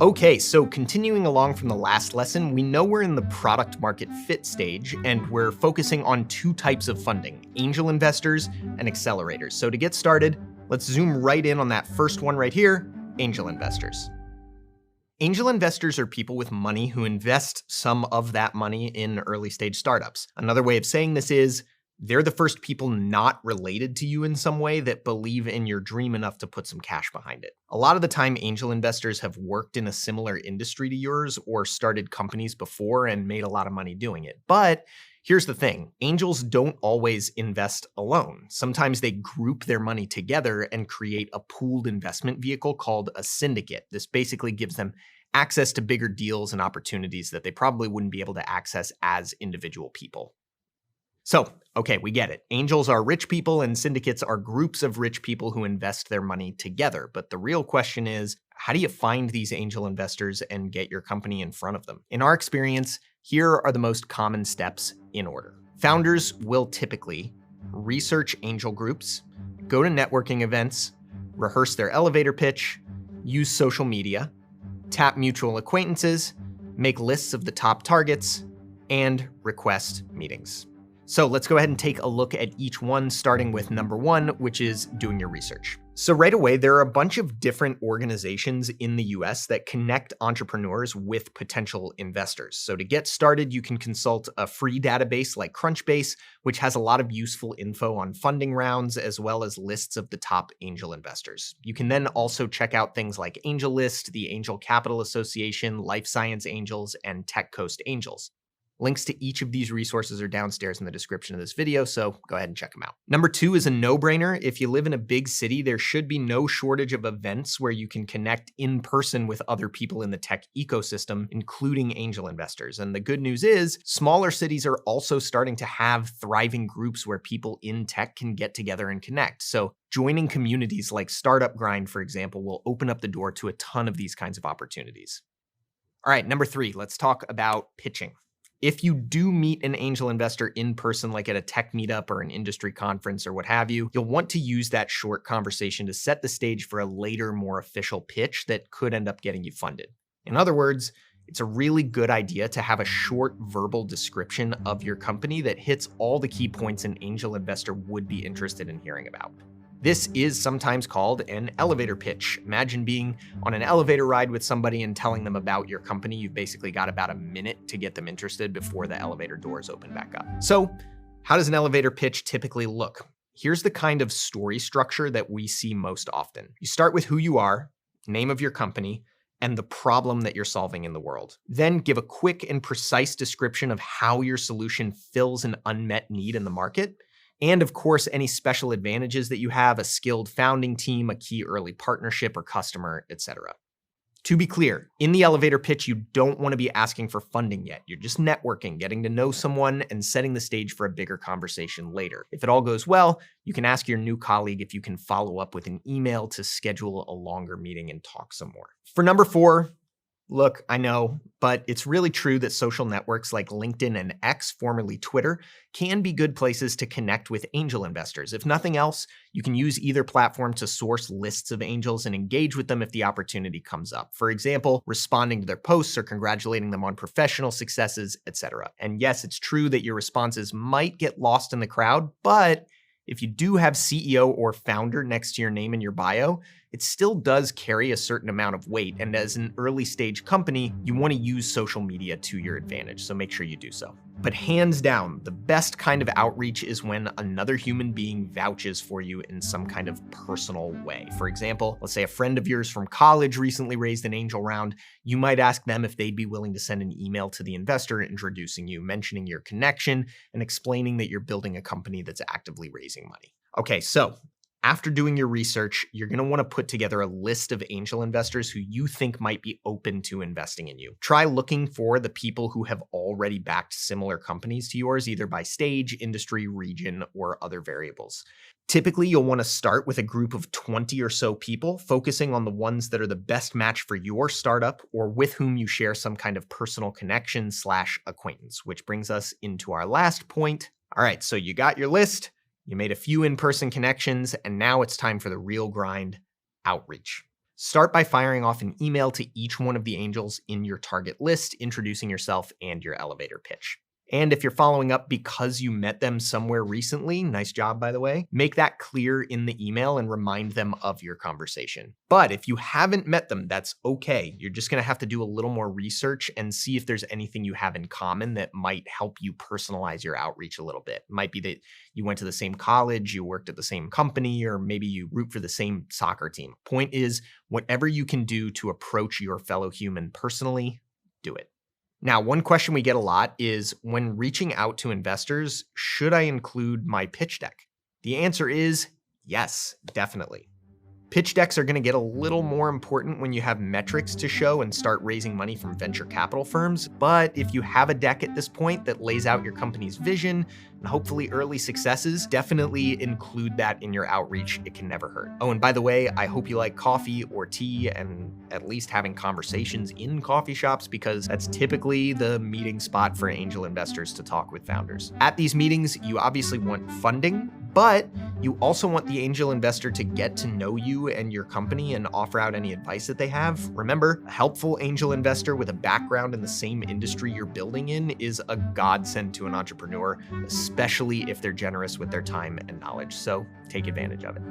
Okay, so continuing along from the last lesson, we know we're in the product market fit stage, and we're focusing on two types of funding, angel investors and accelerators. So to get started, let's zoom right in on that first one right here, angel investors. Angel investors are people with money who invest some of that money in early stage startups. Another way of saying this is, they're the first people not related to you in some way that believe in your dream enough to put some cash behind it. A lot of the time, angel investors have worked in a similar industry to yours or started companies before and made a lot of money doing it. But here's the thing, angels don't always invest alone. Sometimes they group their money together and create a pooled investment vehicle called a syndicate. This basically gives them access to bigger deals and opportunities that they probably wouldn't be able to access as individual people. So, okay, we get it. Angels are rich people and syndicates are groups of rich people who invest their money together. But the real question is, how do you find these angel investors and get your company in front of them? In our experience, here are the most common steps in order. Founders will typically research angel groups, go to networking events, rehearse their elevator pitch, use social media, tap mutual acquaintances, make lists of the top targets, and request meetings. So let's go ahead and take a look at each one, starting with number one, which is doing your research. So right away, there are a bunch of different organizations in the US that connect entrepreneurs with potential investors. So to get started, you can consult a free database like Crunchbase, which has a lot of useful info on funding rounds, as well as lists of the top angel investors. You can then also check out things like AngelList, the Angel Capital Association, Life Science Angels, and Tech Coast Angels. Links to each of these resources are downstairs in the description of this video, so go ahead and check them out. Number two is a no-brainer. If you live in a big city, there should be no shortage of events where you can connect in person with other people in the tech ecosystem, including angel investors. And the good news is, smaller cities are also starting to have thriving groups where people in tech can get together and connect. So joining communities like Startup Grind, for example, will open up the door to a ton of these kinds of opportunities. All right, number three, let's talk about pitching. If you do meet an angel investor in person, like at a tech meetup or an industry conference or what have you, you'll want to use that short conversation to set the stage for a later, more official pitch that could end up getting you funded. In other words, it's a really good idea to have a short verbal description of your company that hits all the key points an angel investor would be interested in hearing about. This is sometimes called an elevator pitch. Imagine being on an elevator ride with somebody and telling them about your company. You've basically got about a minute to get them interested before the elevator doors open back up. So, how does an elevator pitch typically look? Here's the kind of story structure that we see most often. You start with who you are, name of your company, and the problem that you're solving in the world. Then give a quick and precise description of how your solution fills an unmet need in the market. And of course, any special advantages that you have, a skilled founding team, a key early partnership or customer, etc. To be clear, in the elevator pitch, you don't want to be asking for funding yet. You're just networking, getting to know someone, and setting the stage for a bigger conversation later. If it all goes well, you can ask your new colleague if you can follow up with an email to schedule a longer meeting and talk some more. For number four, look, I know, but it's really true that social networks like LinkedIn and X, formerly Twitter, can be good places to connect with angel investors. If nothing else, you can use either platform to source lists of angels and engage with them if the opportunity comes up. For example, responding to their posts or congratulating them on professional successes, etc. And yes, it's true that your responses might get lost in the crowd, but if you do have CEO or founder next to your name in your bio, it still does carry a certain amount of weight. And as an early stage company, you want to use social media to your advantage, so make sure you do so. But hands down, the best kind of outreach is when another human being vouches for you in some kind of personal way. For example, let's say a friend of yours from college recently raised an angel round. You might ask them if they'd be willing to send an email to the investor introducing you, mentioning your connection, and explaining that you're building a company that's actively raising money. Okay, so after doing your research, you're going to want to put together a list of angel investors who you think might be open to investing in you. Try looking for the people who have already backed similar companies to yours, either by stage, industry, region, or other variables. Typically, you'll want to start with a group of 20 or so people, focusing on the ones that are the best match for your startup or with whom you share some kind of personal connection/acquaintance, which brings us into our last point. All right, so you got your list. You made a few in-person connections, and now it's time for the real grind, outreach. Start by firing off an email to each one of the angels in your target list, introducing yourself and your elevator pitch. And if you're following up because you met them somewhere recently, nice job, by the way, make that clear in the email and remind them of your conversation. But if you haven't met them, that's okay. You're just going to have to do a little more research and see if there's anything you have in common that might help you personalize your outreach a little bit. It might be that you went to the same college, you worked at the same company, or maybe you root for the same soccer team. Point is, whatever you can do to approach your fellow human personally, do it. Now, one question we get a lot is, when reaching out to investors, should I include my pitch deck? The answer is yes, definitely. Pitch decks are going to get a little more important when you have metrics to show and start raising money from venture capital firms. But if you have a deck at this point that lays out your company's vision and hopefully early successes, definitely include that in your outreach. It can never hurt. Oh, and by the way, I hope you like coffee or tea and at least having conversations in coffee shops, because that's typically the meeting spot for angel investors to talk with founders. At these meetings, you obviously want funding, but you also want the angel investor to get to know you and your company and offer out any advice that they have. Remember, a helpful angel investor with a background in the same industry you're building in is a godsend to an entrepreneur, especially if they're generous with their time and knowledge. So take advantage of it.